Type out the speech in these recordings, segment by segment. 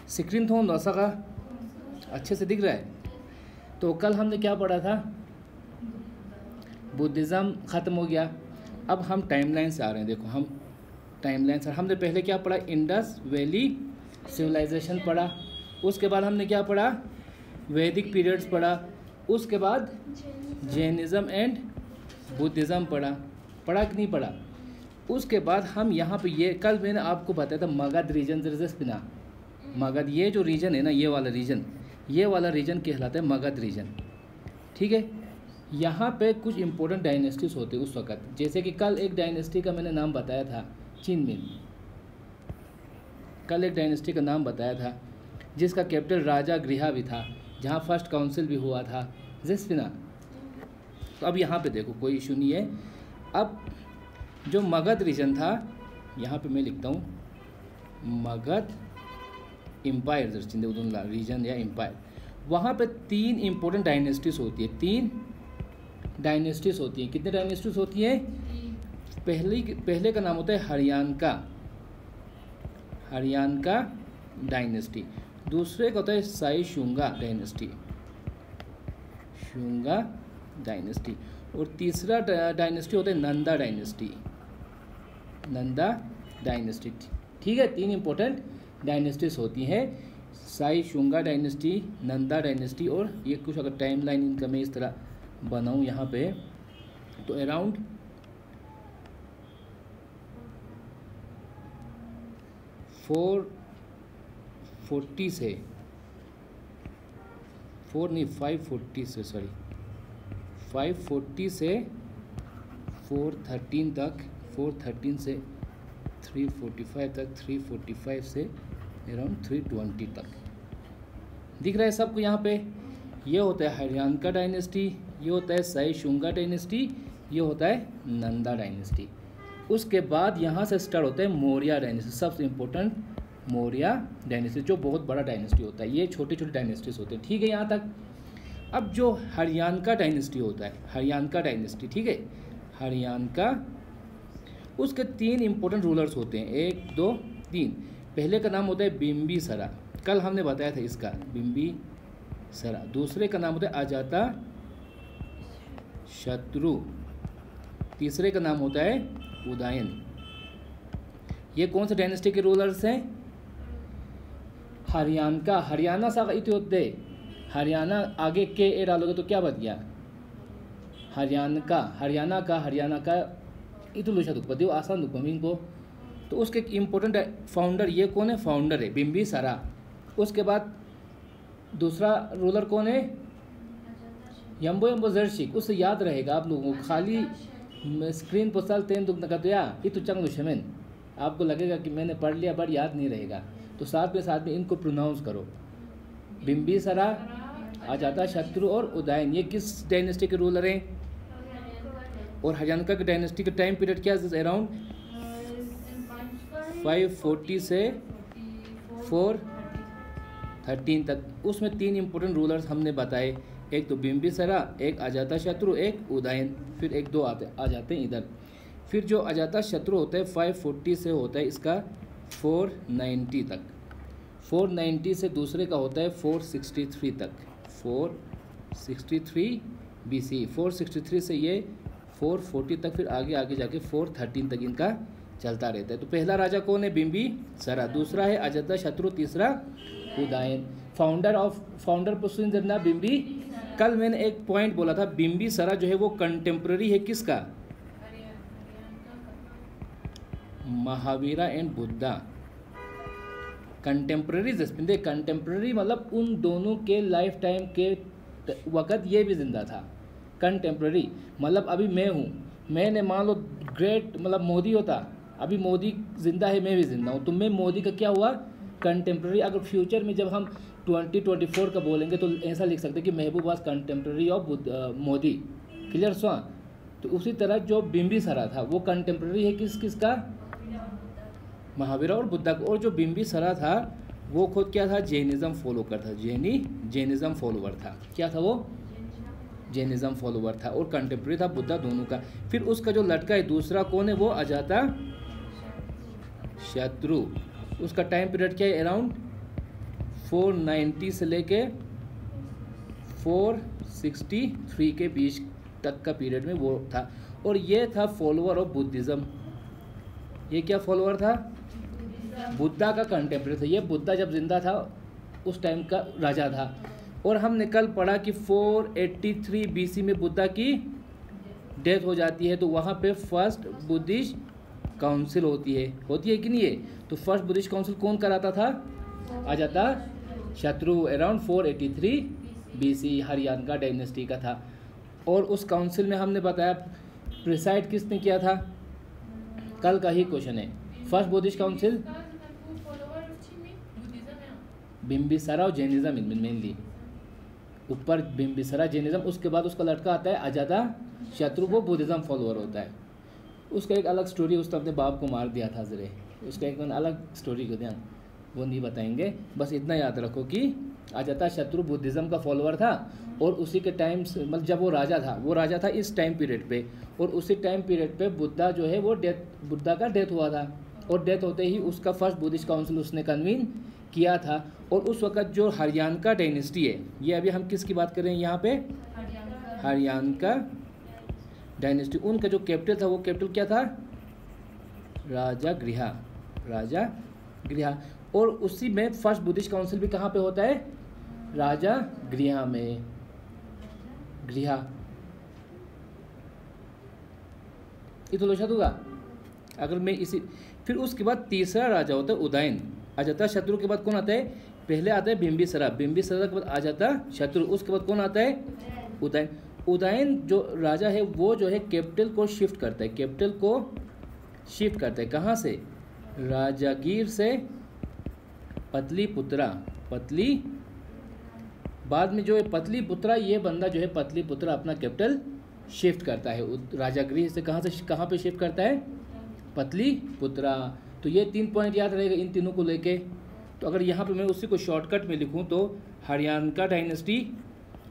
Screen थोड़ा सा का अच्छे से दिख रहा है। तो कल हमने क्या पढ़ा था, बुद्धिज़्म ख़त्म हो गया। अब हम टाइमलाइन से आ रहे हैं। देखो हम टाइमलाइन से, हमने पहले क्या पढ़ा, इंडस वैली सिविलाइजेशन पढ़ा, उसके बाद हमने क्या पढ़ा, वैदिक पीरियड्स पढ़ा, उसके बाद जैनिज़्म एंड बुद्धिज़्म पढ़ा कि नहीं पढ़ा। उसके बाद हम यहाँ पे ये कल मैंने आपको बताया था मगध रीजन पिना, मगध ये जो रीजन है ना, ये वाला रीजन कहलाता है मगध रीजन। ठीक है, यहाँ पे कुछ इंपॉर्टेंट डायनेस्टीज होते उस वक़्त, जैसे कि कल एक डायनेस्टी का मैंने नाम बताया था, चिनमिन। कल एक डायनेस्टी का नाम बताया था जिसका कैपिटल राजा गृहा भी था, जहाँ फर्स्ट काउंसिल भी हुआ था, जस्पिना। तो अब यहाँ पे देखो कोई इशू नहीं है। अब जो मगध रीजन था, यहाँ पे मैं लिखता हूँ मगध एम्पायर रीजन या एम्पायर, वहाँ पे 3 इम्पोर्टेंट डायनेस्टीज होती है। 3 डायनेस्टीज होती हैं। कितने डायनेस्टीज होती हैं? पहले का नाम होता है हरियाणका डायनेस्टी, दूसरे का होता है साइशुंगा डायनेस्टी, और तीसरा डायनेस्टी होता है नंदा डायनेस्टी। ठीक है, 3 इम्पोर्टेंट डायनेस्टीज होती हैं, साइशुंगा डायनेस्टी, नंदा डायनेस्टी, और ये कुछ अगर टाइम लाइन इनका मैं इस तरह बनाऊँ यहाँ पे, तो अराउंड 540 से 413 तक, 413 से 345 तक, 345 से अराउंड 320 तक दिख रहा है सबको यहाँ पे। ये होता है हरियाणका डायनेस्टी, ये होता है साइशुंगा डायनेस्टी, ये होता है नंदा डायनेस्टी। उसके बाद यहाँ से स्टार्ट होता है मौर्य डायनेस्टी, सबसे इम्पोर्टेंट मौर्य डायनेस्टी, जो बहुत बड़ा डायनेस्टी होता है। ये छोटे छोटे डायनेस्टीज होते हैं। ठीक है यहाँ तक। अब जो हरियाणका डायनेस्टी होता है, हरियाणका डायनेस्टी, ठीक है, हरियाणका, उसके 3 इम्पोर्टेंट रूलर्स होते हैं, 1 2 3। पहले का नाम होता है बिम्बिसारा, कल हमने बताया था इसका, बिम्बिसारा। दूसरे का नाम होता है अजाता शत्रु, तीसरे का नाम होता है उदयन। ये कौन से डायनेस्टी के रूलर्स हैं? हरियाणा सा इत्योदय, हरियाणा आगे के ए डालोगे तो क्या बच गया? हरियाणा का इतुलुषा दुखपति, आसान दुखपमी को। तो उसके इम्पोर्टेंट फाउंडर ये कौन है? फाउंडर है बिम्बिसारा। उसके बाद दूसरा रूलर कौन है? यम्बो जर्शिक। उससे याद रहेगा आप लोगों को, खाली स्क्रीन पर साल 10 दुख नका तो या इतुचंग लुशमेन, आपको लगेगा कि मैंने पढ़ लिया बट याद नहीं रहेगा। तो साथ में इनको प्रोनाउंस करो, बिम्बिसारा, अजाता शत्रु और उदयन। ये किस डायनेस्टी के रूलर हैं? और हरियाणा का डायनेस्टी का टाइम पीरियड क्या है? अराउंड 540 से 413 तक। उसमें 3 इम्पोर्टेंट रूलर्स हमने बताए, एक तो बिम्बिसारा, एक अजाता शत्रु, एक उदयन। फिर 1-2 आ जाते हैं इधर। फिर जो अजाता शत्रु होता है 540 से होता है इसका 490 तक, 490 से दूसरे का होता है 463 तक, 463 BC, 463 से ये 440 तक, फिर आगे जाके 413 तक इनका चलता रहता है। तो पहला राजा कौन है? बिम्बिसारा। दूसरा है अजाता शत्रु, तीसरा उदयन। फाउंडर पर्सन जब ना बिम्बी, कल मैंने एक पॉइंट बोला था, बिम्बिसारा जो है वो कंटेम्प्रेरी है किसका? महावीरा एंड बुद्धा। कंटेम्प्रेरी जसपिंदे, कंटेम्प्रेरी मतलब उन दोनों के लाइफ टाइम के वक़्त ये भी जिंदा था। कंटेम्प्रेरी मतलब अभी मैं हूँ, मैंने मान लो ग्रेट मतलब मोदी होता, अभी मोदी जिंदा है, मैं भी जिंदा हूँ, तो मैं मोदी का क्या हुआ? कंटेम्प्रेरी। अगर फ्यूचर में जब हम 2024 का बोलेंगे तो ऐसा लिख सकते हैं कि महबूब was contemporary of Modi. Clear so? तो उसी तरह जो बिम्बिसारा था वो कंटेम्प्रेरी है किसका? महावीरा और बुद्धा को। और जो बिम्बिसारा था वो खुद क्या था? जैनिज़्म फॉलो करता, जैनिज़्म फॉलोवर था। क्या था वो? जैनिज़्म फॉलोवर था। और कंटेम्प्रेरी था बुद्धा दोनों का। फिर उसका जो लड़का है दूसरा कौन है? वो अजाता शत्रु। उसका टाइम पीरियड क्या है? अराउंड 490 से लेके 463 के बीच तक का पीरियड में वो था। और ये था फॉलोअर ऑफ बुद्धिज़्म। ये क्या फॉलोअर था? बुद्धा का कंटेम्परेरी था। ये बुद्धा जब जिंदा था उस टाइम का राजा था। और हमने कल पढ़ा कि 483 BC में बुद्धा की डेथ हो जाती है, तो वहाँ पे फर्स्ट बुद्धिस्ट काउंसिल होती है कि नहीं है? तो फर्स्ट बुद्धिस्ट काउंसिल कौन कराता था? अजाता शत्रु अराउंड 483 BC हरियाणा का डायनेस्टी का था। और उस काउंसिल में हमने बताया प्रिसाइड किसने किया था? कल का ही क्वेश्चन है। फर्स्ट बुद्धिस्ट काउंसिल बिम्बिसारा और जैनिज्म मेनली, ऊपर बिम्बिसारा जैनिज्म, उसके बाद उसका लड़का आता है अजाता शत्रु, वो बुद्धिज्म फॉलोअर होता है। उसका एक अलग स्टोरी, उसने अपने बाप को मार दिया था जरे, उसका एक अलग स्टोरी को ध्यान वो नहीं बताएंगे। बस इतना याद रखो कि अजाता शत्रु बुद्धिज्म का फॉलोअर था और उसी के टाइम मतलब जब वो राजा था इस टाइम पीरियड पे, और उसी टाइम पीरियड पे बुद्धा जो है वो बुद्धा का डेथ हुआ था। और डेथ होते ही उसका फर्स्ट बुद्धिस्ट काउंसिल उसने कन्वीन किया था। और उस वक़्त जो हरियाणा का डायनेस्टी है, ये अभी हम किसकी बात कर रहे हैं यहाँ पे? हरियाणा का डायनेस्टी। उनका जो कैपिटल था वो कैपिटल क्या था? राजागृह। और उसी में फर्स्ट बुद्धिस्ट काउंसिल भी कहाँ पे होता है? राजागृह में। ये तो लोशा दूंगा अगर मैं इसी। फिर उसके बाद तीसरा राजा होता है उदयन। अजाता शत्रु के बाद कौन आता है? पहले आता है बिम्बिसारा के बाद अजाता शत्रु, उसके बाद कौन आता है? उदयन जो राजा है वो जो है कैपिटल को शिफ्ट करता है। कहाँ से? राजागीर से पतलीपुत्रा। बाद में जो है पतलीपुत्रा, ये बंदा जो है पतलीपुत्रा अपना कैपिटल शिफ्ट करता है। राजागृह से कहाँ पे शिफ्ट करता है? पतलीपुत्रा। तो ये 3 पॉइंट याद रहेगा इन तीनों को लेके। तो अगर यहाँ पे मैं उसी को शॉर्टकट में लिखूँ तो हरियाणा का डायनेस्टी,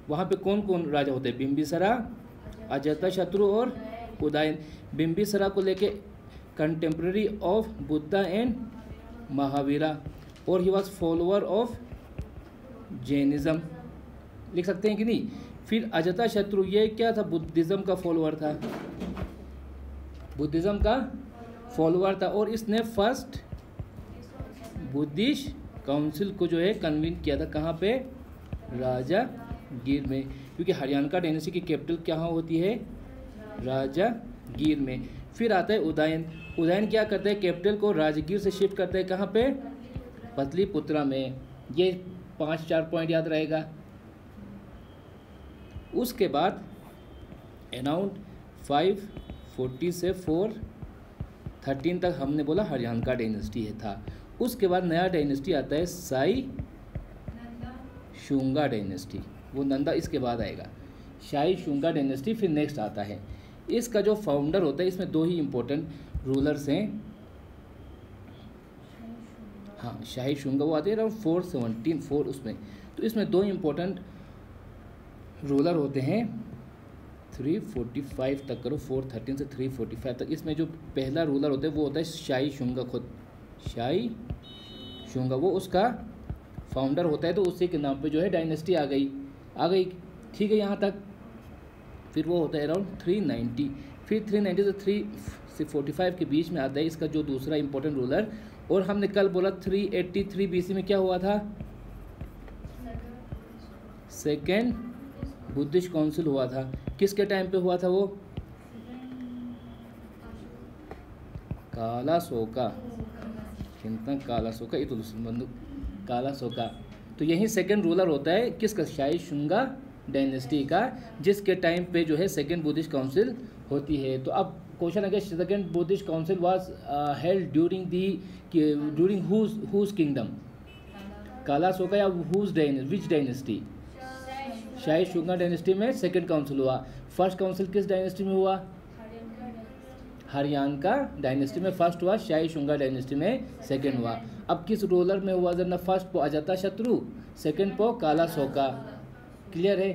वहाँ पे कौन कौन राजा होते हैं? बिम्बिसारा, अजातशत्रु और उदयन। बिम्बिसारा को लेके contemporary of Buddha and Mahavira, और he was follower of Jainism, लिख सकते हैं कि नहीं? फिर अजातशत्रु, ये क्या था? बुद्धिज्म का फॉलोअर था। और इसने फर्स्ट बुद्धिस्ट काउंसिल को जो है कन्वीन किया था। कहाँ पे? राजागीर में, क्योंकि हरियाणा का डायनेस्टी की कैपिटल कहाँ होती है? राजागीर में। फिर आता है उदयन क्या करता है? कैपिटल को राजगीर से शिफ्ट करता है। कहाँ पे? पतलीपुत्रा में। ये 5-4 पॉइंट याद रहेगा। उसके बाद अराउंड 540 से 413 तक हमने बोला हरियाणा का डायनेस्टी था। उसके बाद नया डायनेस्टी आता है शाही शुंगा डायनेस्टी, वो नंदा इसके बाद आएगा। शाही शुंगा डायनेस्टी फिर नेक्स्ट आता है। इसका जो फाउंडर होता है, इसमें 2 ही इम्पोर्टेंट रूलर्स हैं। हाँ, शाही शुंगा वो आते हैं अराउंड 417 उसमें। तो इसमें 2 इम्पोर्टेंट रूलर होते हैं 345 तक करो, 413 से 345 तक। इसमें जो पहला रूलर होता है वो होता है शाही शुंगा, खुद शाही शुंगा, वो उसका फाउंडर होता है। तो उसी के नाम पे जो है डायनेस्टी आ गई। ठीक है यहाँ तक। फिर वो होता है अराउंड 390। फिर 390 से 345 के बीच में आता है इसका जो दूसरा इंपॉर्टेंट रूलर। और हमने कल बोला 383 BC में क्या हुआ था? सेकेंड बुद्धिस्ट काउंसिल हुआ था। किसके टाइम पे हुआ था वो? कालाशोका। कालाशोका, ये तो बंदूक कालाशोका। तो यही सेकेंड रूलर होता है किसका? शाही शुंगा डायनेस्टी का, जिसके टाइम पे जो है सेकेंड बुद्धिस्ट काउंसिल होती है। तो अब क्वेश्चन है कि second Buddhist council was held during whose kingdom? Kalashoka या विच डायनेस्टी? शाही शुंगा डायनेस्टी में सेकेंड काउंसिल हुआ। फर्स्ट काउंसिल किस डायनेस्टी में हुआ? हरियाणा का डायनेस्टी में फर्स्ट हुआ, शाही शुंगा डायनेस्टी में सेकेंड हुआ। अब किस रूलर में हुआ? जरा फर्स्ट पो अजातशत्रु, सेकेंड पो कालाशोका। क्लियर है?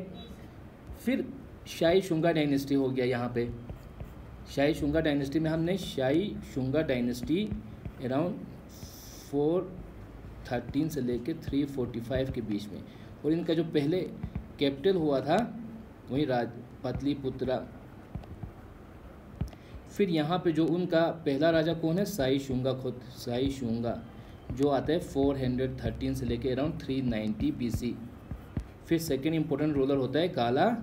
फिर शाही शुंगा डायनेस्टी हो गया यहाँ पे। शाही शुंगा डायनेस्टी में हमने शाही शुंगा डायनेस्टी अराउंड 13 से लेके 345 के बीच में। और इनका जो पहले कैपिटल हुआ था वही पाटलिपुत्रा। फिर यहाँ पे जो उनका पहला राजा कौन है, साई शुंगा, खुद साई शुंगा, जो आता है 413 से लेके अराउंड 390 BC। फिर सेकेंड इम्पोर्टेंट रूलर होता है काला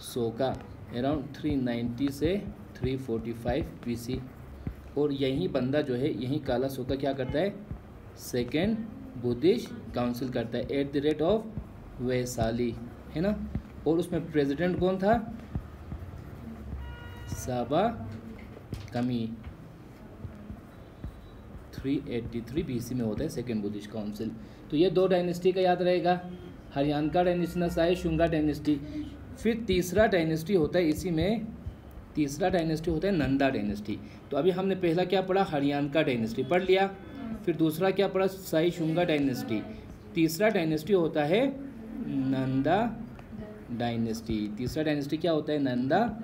सोका, अराउंड 390 से 345 BC। और यही बंदा जो है, यही काला सोका क्या करता है, सेकेंड बुद्धिस्ट काउंसिल करता है at the rate of Vaishali, है ना। और उसमें प्रेसिडेंट कौन था, साबा कमी। 383 BC में होता है सेकेंड बुद्धिस्ट काउंसिल। तो ये दो डायनेस्टी का याद रहेगा, हरियाणा डायनेस्टी ना साई शुंगा डायनेस्टी। फिर तीसरा डायनेस्टी होता है इसी में, तीसरा डायनेस्टी होता है नंदा डायनेस्टी। तो अभी हमने पहला क्या पढ़ा, हरियाणा डायनेस्टी पढ़ लिया। फिर दूसरा क्या पढ़ा, साई शुंगा डायनेस्टी। तीसरा डायनेस्टी होता है नंदा डायनेस्टी। तीसरा डायनेस्टी क्या होता है, नंदा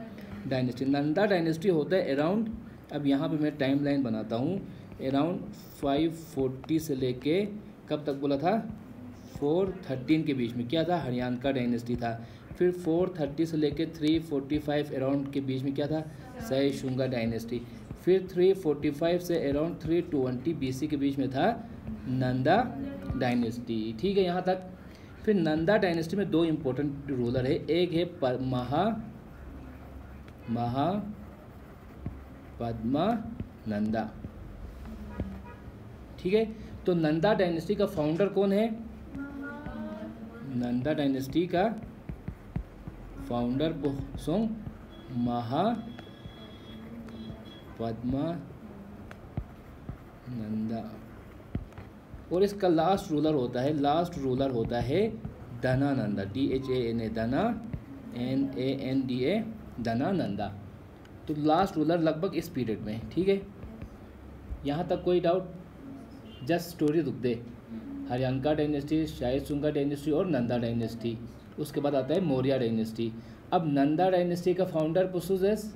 डायनेस्टी। नंदा डायनेस्टी होता है अराउंड, अब यहाँ पे मैं टाइम लाइन बनाता हूँ, अराउंड 540 से लेके कब तक बोला था, 413 के बीच में क्या था, हरियाणा का डायनेस्टी था। फिर 430 से लेके 345 अराउंड के बीच में क्या था, साई शुंगा डायनेस्टी। फिर 345 से अराउंड 320 BC के बीच में था नंदा डायनेस्टी। ठीक है यहाँ तक। फिर नंदा डायनेस्टी में दो इम्पोर्टेंट रूलर है, एक है महापद्मा नंदा। ठीक है, तो नंदा डायनेस्टी का फाउंडर कौन है, नंदा डायनेस्टी का फाउंडर सोंग महापद्मा नंदा। और इसका लास्ट रूलर होता है धनानंदा, DHANA, धना NANDA, धनानंदा। तो लास्ट रूलर लगभग इस पीरियड में। ठीक है, यहाँ तक कोई डाउट, जस्ट स्टोरी रुक दे। हरियाणा डायनेस्टी, साई शुंगा डायनेस्टी और नंदा डायनेस्टी। उसके बाद आता है मौर्य डायनेस्टी। अब नंदा डायनेस्टी का फाउंडर पुसुजेस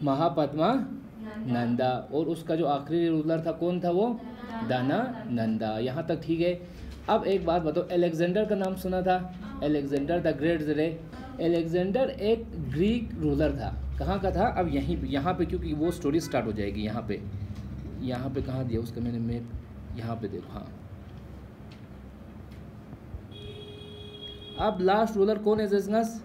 महापद्मा नंदा, और उसका जो आखिरी रूलर था कौन था, वो धनानंदा। यहाँ तक ठीक है। अब एक बात बताओ, अलेक्जेंडर का नाम सुना था, अलेक्जेंडर द ग्रेट ज़रे। अलेक्जेंडर एक ग्रीक रूलर था, कहाँ का था, अब यहाँ पे क्योंकि वो स्टोरी स्टार्ट हो जाएगी। यहाँ पे कहाँ दिया उसका मैंने मैप, यहाँ पे देखो। हाँ, अब लास्ट रूलर कौन है जसनस,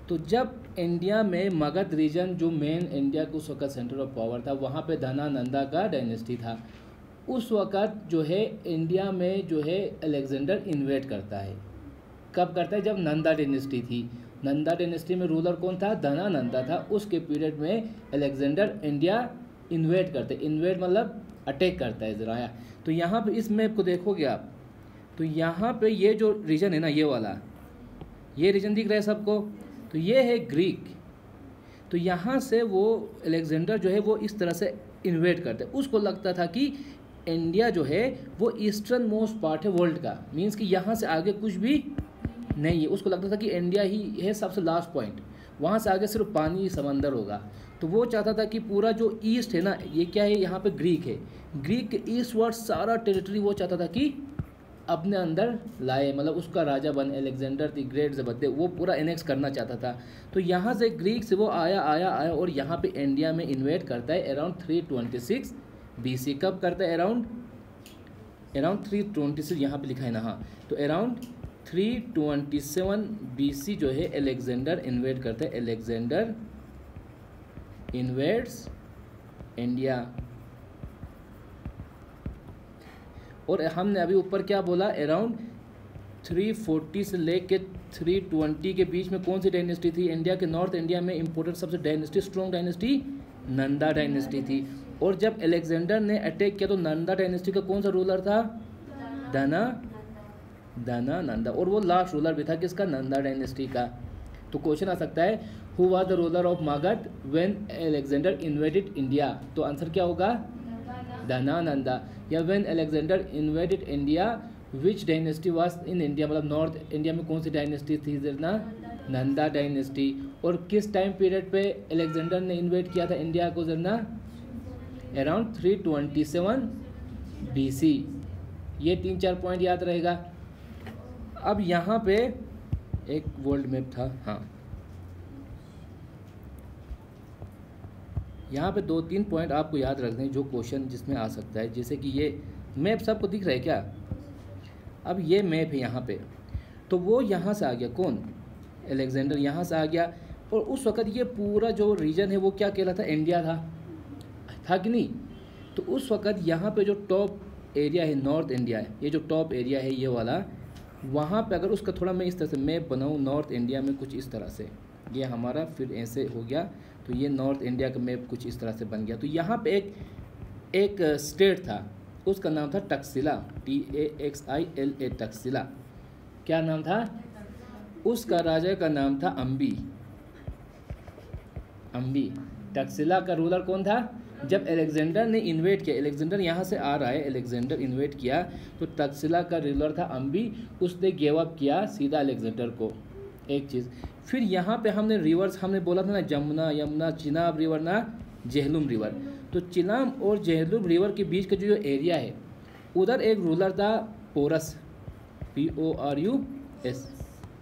तो जब इंडिया में मगध रीजन जो मेन इंडिया का उस वक्त सेंटर ऑफ पावर था, वहाँ पे धनानंदा का डायनेस्टी था। उस वक्त जो है इंडिया में जो है अलेक्जेंडर इन्वेट करता है। कब करता है, जब नंदा डायनेस्टी थी। नंदा डायनेस्टी में रूलर कौन था, धनानंदा था। उसके पीरियड में अलेक्जेंडर इंडिया इन्वेट करते, इन्वेट मतलब अटैक करता है ज़रा। तो यहाँ पे इस मैप को देखोगे आप, तो यहाँ पे ये जो रीजन है ना, ये वाला, ये रीजन दिख रहा है सबको, तो ये है ग्रीक। तो यहाँ से वो अलेक्जेंडर जो है वो इस तरह से इन्वेट करते। उसको लगता था कि इंडिया जो है वो ईस्टर्न मोस्ट पार्ट है वर्ल्ड का, मीन्स कि यहाँ से आगे कुछ भी नहीं है। उसको लगता था कि इंडिया ही है सबसे लास्ट पॉइंट, वहाँ से आगे सिर्फ पानी समंदर होगा। तो वो चाहता था कि पूरा जो ईस्ट है ना, ये क्या है, यहाँ पे ग्रीक है, ग्रीक के ईस्ट वर्ड सारा टेरिटरी वो चाहता था कि अपने अंदर लाए, मतलब उसका राजा बन, अलेक्जेंडर द ग्रेट जबरदस्त, वो पूरा एनेक्स करना चाहता था। तो यहाँ से ग्रीक से वो आया और यहाँ पे इंडिया में इन्वेट करता है अराउंड 326 BC। कब करता है, अराउंड 326, यहाँ पे लिखा है ना। हाँ, तो अराउंड 327 BC जो है अलेक्जेंडर इन्वेट करता है, अलेक्जेंडर इन्वेट्स इंडिया। और हमने अभी ऊपर क्या बोला, अराउंड 340 से लेके 320 के बीच में कौन सी डायनेस्टी थी इंडिया के, नॉर्थ इंडिया में इम्पोर्टेंट सबसे dynasty, strong dynasty Nanda dynasty थी। और जब अलेक्जेंडर ने अटैक किया तो नंदा डायनेस्टी का कौन सा रूलर था, धनानंदा। और वो लास्ट रूलर भी था किसका, नंदा डायनेस्टी का। तो क्वेश्चन आ सकता है, who was the ruler of Magadh when Alexander invaded India, तो आंसर क्या होगा, धनानंदा। या when Alexander invaded India which dynasty was in India, मतलब नॉर्थ इंडिया में कौन सी डायनेस्टी थी, जरना नंदा डायनेस्टी। और किस टाइम पीरियड पे अलेक्जेंडर ने इन्वेट किया था इंडिया को, जरना अराउंड 327 BC। ये 3-4 पॉइंट याद रहेगा। अब यहाँ पे एक वर्ल्ड मैप था, हाँ यहाँ पे 2-3 पॉइंट आपको याद रखने हैं जो क्वेश्चन जिसमें आ सकता है। जैसे कि ये मैप सबको दिख रहा है क्या? अब ये मैप है यहाँ पे, तो वो यहाँ से आ गया, कौन? अलेक्जेंडर यहाँ से आ गया। और उस वक़्त ये पूरा जो रीजन है वो क्या कहलाता? इंडिया था कि नहीं? तो उस वक़्त यहाँ पे जो टॉप एरिया है नॉर्थ इंडिया है, ये जो टॉप एरिया है ये वाला, वहाँ पे अगर उसका थोड़ा मैं इस तरह से मैप बनाऊँ नॉर्थ इंडिया में कुछ इस तरह से, ये हमारा फिर ऐसे हो गया, तो ये नॉर्थ इंडिया का मैप कुछ इस तरह से बन गया। तो यहाँ पे एक स्टेट था, उसका नाम था टक्सिला, TAXILA, टक्सिला। क्या नाम था? उसका राजा का नाम था अम्बी। टक्सिला का रूलर कौन था? जब अलेक्जेंडर ने इन्वेट किया, अलेक्जेंडर यहाँ से आ रहा है, अलेक्जेंडर इन्वेट किया तो टक्सिला का रूलर था अम्बी। उसने गिव अप किया सीधा अलेक्जेंडर को। एक चीज़ फिर यहाँ पे हमने रिवर्स, हमने बोला था ना, जमुना, यमुना, चिनाब रिवर ना झेलम रिवर। तो चिनाब और झेलम रिवर के बीच का जो एरिया है उधर एक रूलर था पोरस, PORUS,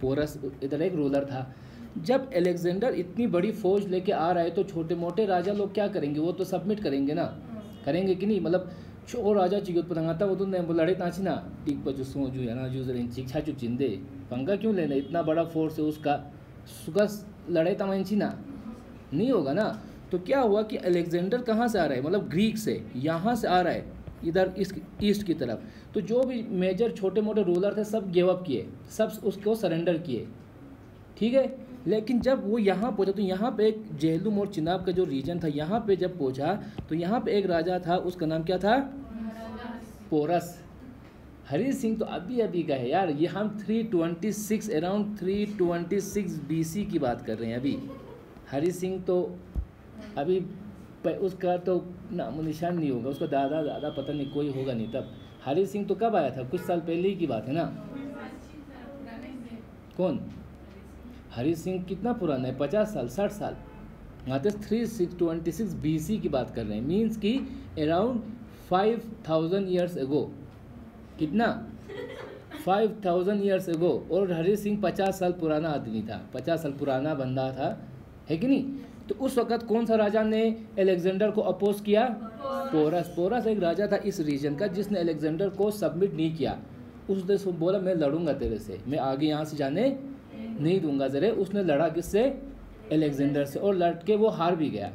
पोरस, इधर एक रूलर था। जब अलेक्जेंडर इतनी बड़ी फौज लेके आ रहा है तो छोटे मोटे राजा लोग क्या करेंगे? वो तो सबमिट करेंगे ना, करेंगे कि नहीं? मतलब छो राजा चिगुत पतंगाता वो तो लड़े ताची ना टिक पर जो सोचू है ना यूजर इन चिक छाचू चिंदे पंगा क्यों लेना? इतना बड़ा फोर्स है उसका, सुगस लड़े तमांची ना नहीं होगा ना। तो क्या हुआ कि अलेक्जेंडर कहाँ से आ रहा है? मतलब ग्रीक से, यहाँ से आ रहा है इधर इस ईस्ट की तरफ। तो जो भी मेजर छोटे मोटे रूलर थे सब गिव अप किए, सब उसको सरेंडर किए, ठीक है। लेकिन जब वो यहाँ पहुँचा तो यहाँ पे एक झेलम और चिनाब का जो रीजन था, यहाँ पे जब पहुँचा तो यहाँ पे एक राजा था, उसका नाम क्या था? पोरस। हरी सिंह तो अभी का है यार, ये हम 326 अराउंड 326 BC की बात कर रहे हैं अभी। हरी सिंह तो अभी उसका तो नामो निशान नहीं होगा, उसका दादा पता नहीं कोई होगा नहीं तब। हरी सिंह तो कब आया था? कुछ साल पहले ही की बात है ना। कौन? हरी सिंह कितना पुराना है? 50 साल, 60 साल। यहाँ पे 326 BC की बात कर रहे हैं, मीन्स कि अराउंड 5000 ईयर्स एगो। कितना? 5000 ईयर्स एगो। और हरी सिंह 50 साल पुराना आदमी था, 50 साल पुराना बंदा था, है कि नहीं? तो उस वक़्त कौन सा राजा ने अलेक्जेंडर को अपोज किया? पोरस। पोरस एक राजा था इस रीजन का जिसने अलेक्जेंडर को सबमिट नहीं किया। उसने बोला मैं लड़ूंगा तेरे से, मैं आगे यहाँ से जाने नहीं दूंगा ज़रे। उसने लड़ा किससे? अलेक्जेंडर से, और लड़ के वो हार भी गया।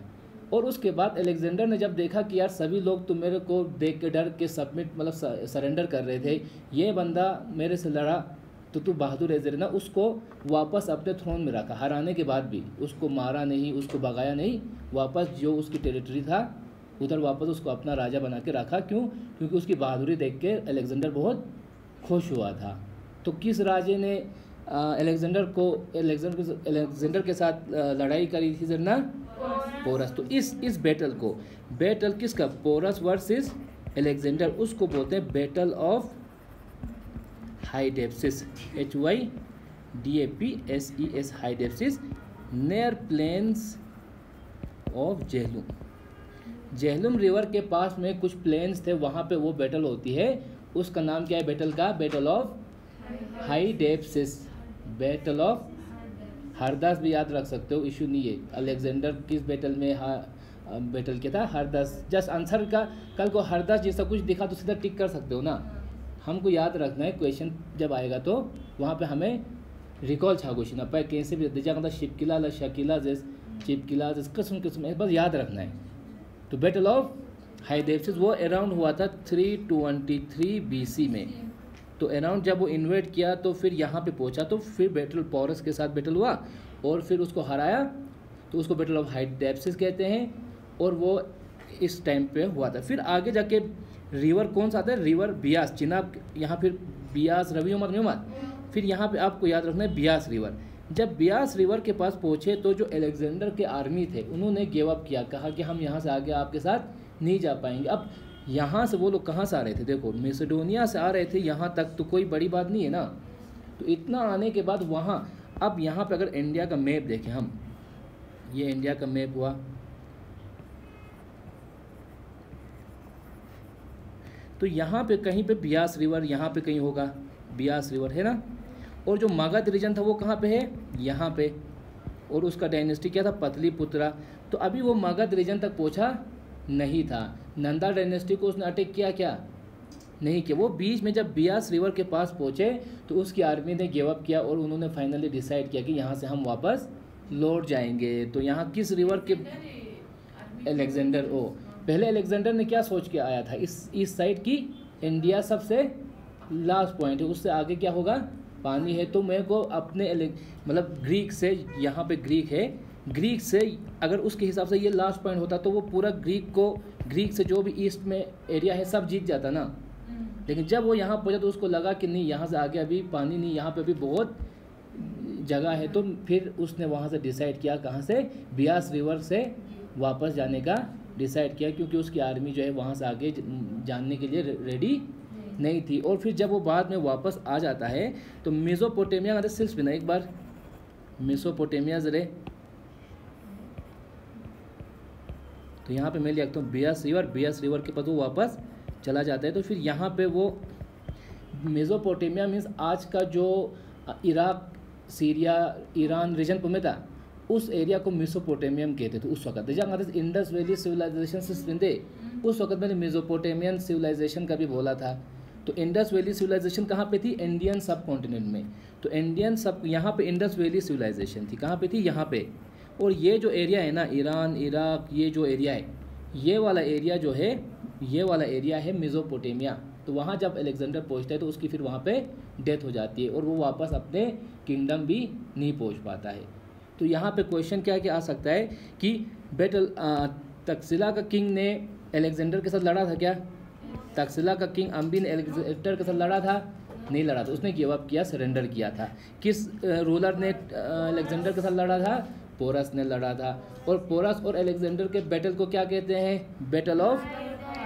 और उसके बाद अलेक्जेंडर ने जब देखा कि यार सभी लोग तो मेरे को देख के डर के सबमिट मतलब सरेंडर कर रहे थे, ये बंदा मेरे से लड़ा तो तू बहादुर है ज़रा ना, उसको वापस अपने थ्रोन में रखा। हराने के बाद भी उसको मारा नहीं, उसको भगाया नहीं, वापस जो उसकी टेरिटरी था उधर वापस उसको अपना राजा बना के रखा। क्यों? क्योंकि उसकी बहादुरी देख के अलेक्जेंडर बहुत खुश हुआ था। तो किस राजे ने अलेक्जेंडर के साथ लड़ाई करी थी ना? पोरस। तो इस बैटल किसका? पोरस वर्सेस अलेक्जेंडर, उसको बोलते हैं battle of Hydaspes, HYDAPSES, Hydaspes, near plains of Jhelum river के पास में कुछ प्लेन्स थे, वहाँ पे वो बैटल होती है। उसका नाम क्या है बैटल का? Battle of Hydaspes, battle of हरदास भी याद रख सकते हो, इशू नहीं है। अलेक्जेंडर किस बैटल में बैटल किया था? हरदास। जस्ट आंसर का कल को हरदास जैसा कुछ दिखा तो सीधा टिक कर सकते हो ना। हमको याद रखना है, क्वेश्चन जब आएगा तो वहाँ पे हमें रिकॉल छागोशी ना पाए, कैसे भी दिजा शिपकिला ला शकीला जैस चिपकिला जैस किस्म बस याद रखना है। तो बैटल ऑफ हाइडेप्सिस वो अराउंड हुआ था 323 BC में। तो अराउंड जब वो इन्वेट किया तो फिर यहाँ पे पहुँचा, तो फिर बैटल पोरस के साथ बैटल हुआ और फिर उसको हराया, तो उसको बैटल ऑफ हाइडेप्सिस कहते हैं। और वो इस टाइम पे हुआ था। फिर आगे जाके रिवर कौन सा आता है? रिवर बियास, चिनाब, यहाँ फिर बियास, रवि मत। फिर यहाँ पे आपको याद रखना है बियास रिवर। जब बियास रिवर के पास पहुँचे तो जो अलेक्जेंडर के आर्मी थे उन्होंने गिव अप किया, कहा कि हम यहाँ से आगे आपके साथ नहीं जा पाएंगे। अब यहाँ से वो लोग कहाँ से आ रहे थे? देखो मैसेडोनिया से आ रहे थे यहाँ तक, तो कोई बड़ी बात नहीं है ना। तो इतना आने के बाद वहाँ, अब यहाँ पे अगर इंडिया का मैप देखें हम, ये इंडिया का मैप हुआ, तो यहाँ पे कहीं पे बियास रिवर यहाँ पे कहीं होगा, बियास रिवर है ना। और जो मगध रीजन था वो कहाँ पे है, यहाँ पे। और उसका डायनेस्टी क्या था, पतलीपुत्रा। तो अभी वो मगध रीजन तक पहुँचा नहीं था। नंदा डायनेस्टी को उसने अटैक किया क्या, नहीं किया। वो बीच में जब बियास रिवर के पास पहुँचे तो उसकी आर्मी ने गिव अप किया और उन्होंने फाइनली डिसाइड किया कि यहाँ से हम वापस लौट जाएंगे। तो यहाँ किस रिवर के, अलेक्जेंडर। ओ पहले अलेक्जेंडर ने क्या सोच के आया था, इस साइड की इंडिया सबसे लास्ट पॉइंट है, उससे आगे क्या होगा, पानी है। तो मेरे को अपने मतलब ग्रीक से, यहाँ पे ग्रीक है, ग्रीक से अगर उसके हिसाब से ये लास्ट पॉइंट होता तो वो पूरा ग्रीक से जो भी ईस्ट में एरिया है सब जीत जाता ना। लेकिन जब वो यहाँ पहुँचा तो उसको लगा कि नहीं, यहाँ से आगे अभी पानी नहीं, यहाँ पे अभी बहुत जगह है। तो फिर उसने वहाँ से डिसाइड किया, कहाँ से, बियास रिवर से वापस जाने का डिसाइड किया, क्योंकि उसकी आर्मी जो है वहाँ से आगे जानने के लिए रेडी नहीं थी। और फिर जब वो बाद में वापस आ जाता है तो मेसोपोटामिया का सिल्स भी ना, एक बार मेसोपोटामिया जरे, तो यहाँ पे मैं लिखता हूँ बियास रिवर के पास वो वापस चला जाता है। तो फिर यहाँ पे वो मेसोपोटामिया मीन्स आज का जो इराक, सीरिया, ईरान रीजन में था, उस एरिया को मेसोपोटामियम कहते थे उस वक्त। जहाँ इंडस वैली सिविलाइजेशन से सुनते, उस वक्त मैंने मेसोपोटामियन सिविलाइजेशन का भी बोला था। तो इंडस वैली सिविलाइजेशन कहाँ पे थी, इंडियन सब कॉन्टिनेंट में। तो इंडियन सब, यहाँ पे इंडस वैली सिविलाइजेशन थी, कहाँ पे थी, यहाँ पे। और ये जो एरिया है ना, ईरान, इराक, ये जो एरिया है, ये वाला एरिया जो है, ये वाला एरिया है मेसोपोटामिया। तो वहाँ जब अलेक्जेंडर पहुँचता है तो उसकी फिर वहाँ पे डेथ हो जाती है और वो वापस अपने किंगडम भी नहीं पहुँच पाता है। तो यहाँ पे क्वेश्चन क्या आ सकता है कि तक्षशिला का किंग ने अलेक्जेंडर के साथ लड़ा था क्या, तक्षशिला का किंग अम्बी ने अलेक्जेंडर के साथ लड़ा था, नहीं लड़ा था, उसने गिव अप किया, सरेंडर किया था। किस रूलर ने अलेक्जेंडर के साथ लड़ा था, पोरस ने लड़ा था। और पोरस और अलेक्जेंडर के बैटल को क्या कहते हैं, बैटल ऑफ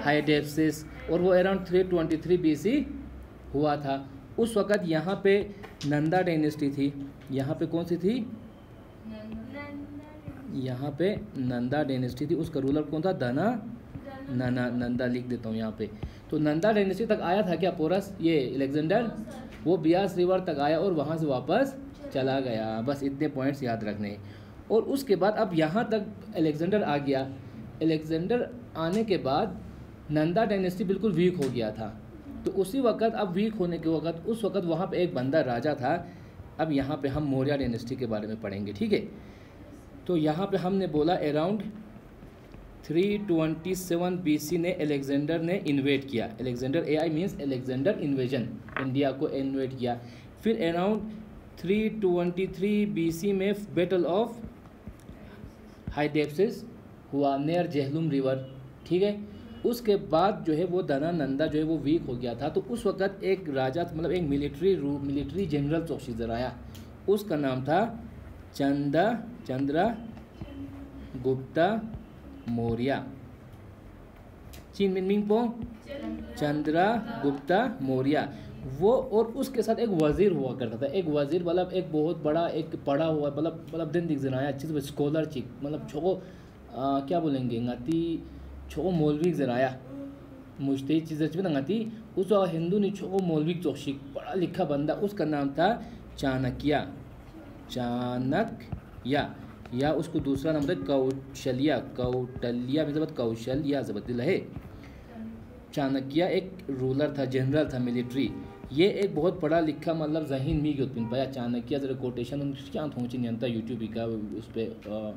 हाइडेप्सिस। और वो अराउंड 323 BC हुआ था। उस वक़्त यहाँ पे नंदा डायनेस्टी थी। यहाँ पे कौन सी थी, यहाँ पे नंदा डायनेस्टी थी। उसका रूलर कौन था, नंदा लिख देता हूँ यहाँ पे। तो नंदा डायनेस्टी तक आया था क्या पोरस, ये अलेक्जेंडर, वो बियास रिवर तक आया और वहाँ से वापस चला गया। बस इतने पॉइंट्स याद रखने हैं। और उसके बाद अब यहाँ तक अलेक्जेंडर आ गया। अलेक्जेंडर आने के बाद नंदा डायनेस्टी बिल्कुल वीक हो गया था। तो उसी वक्त, अब वीक होने के वक्त, उस वक्त वहाँ पे एक बंदा राजा था। अब यहाँ पे हम मौर्य डायनेस्टी के बारे में पढ़ेंगे, ठीक है। तो यहाँ पे हमने बोला अराउंड 327 BC ने अलेक्जेंडर ने इन्वेट किया। Alexander AI means Alexander invasion, India को इन्वेट किया। फिर अराउंड 323 BC में बैटल ऑफ हाइडेप्सिस हुआ नियर जेहलुम रिवर, ठीक है। उसके बाद जो है वो धनानंदा जो है वो वीक हो गया था। तो उस वक्त एक राजा, मतलब एक मिलिट्री जनरल चौकीदार आया, उसका नाम था चंद्रगुप्ता मौर्य। चीन मिनमिंग पो चंद्रगुप्ता मौर्य वो। और उसके साथ एक वजीर हुआ करता था। एक वजीर मतलब एक बहुत बड़ा, एक पढ़ा हुआ, मतलब दिन दिख जनाया अच्छी से स्कॉलर चिक, मतलब छोको क्या बोलेंगे गाती, छोको मौलवी जनाया मुश्ते चीज़ में गाती। उस हिंदू ने छोको मौलवी चौशिक, पढ़ा लिखा बंदा, उसका नाम था चाणक्य। या उसको दूसरा नाम था कौटल्या मतलब कौशल्या जबरदिल है। चाणक्य एक रूलर था, जनरल था, मिलिट्री। ये एक बहुत पढ़ा लिखा, मतलब जहीन मी उत्पिन पाया। चाणक्य जरा कोटेशन क्या थोची नहीं आता यूट्यूब का, उस पर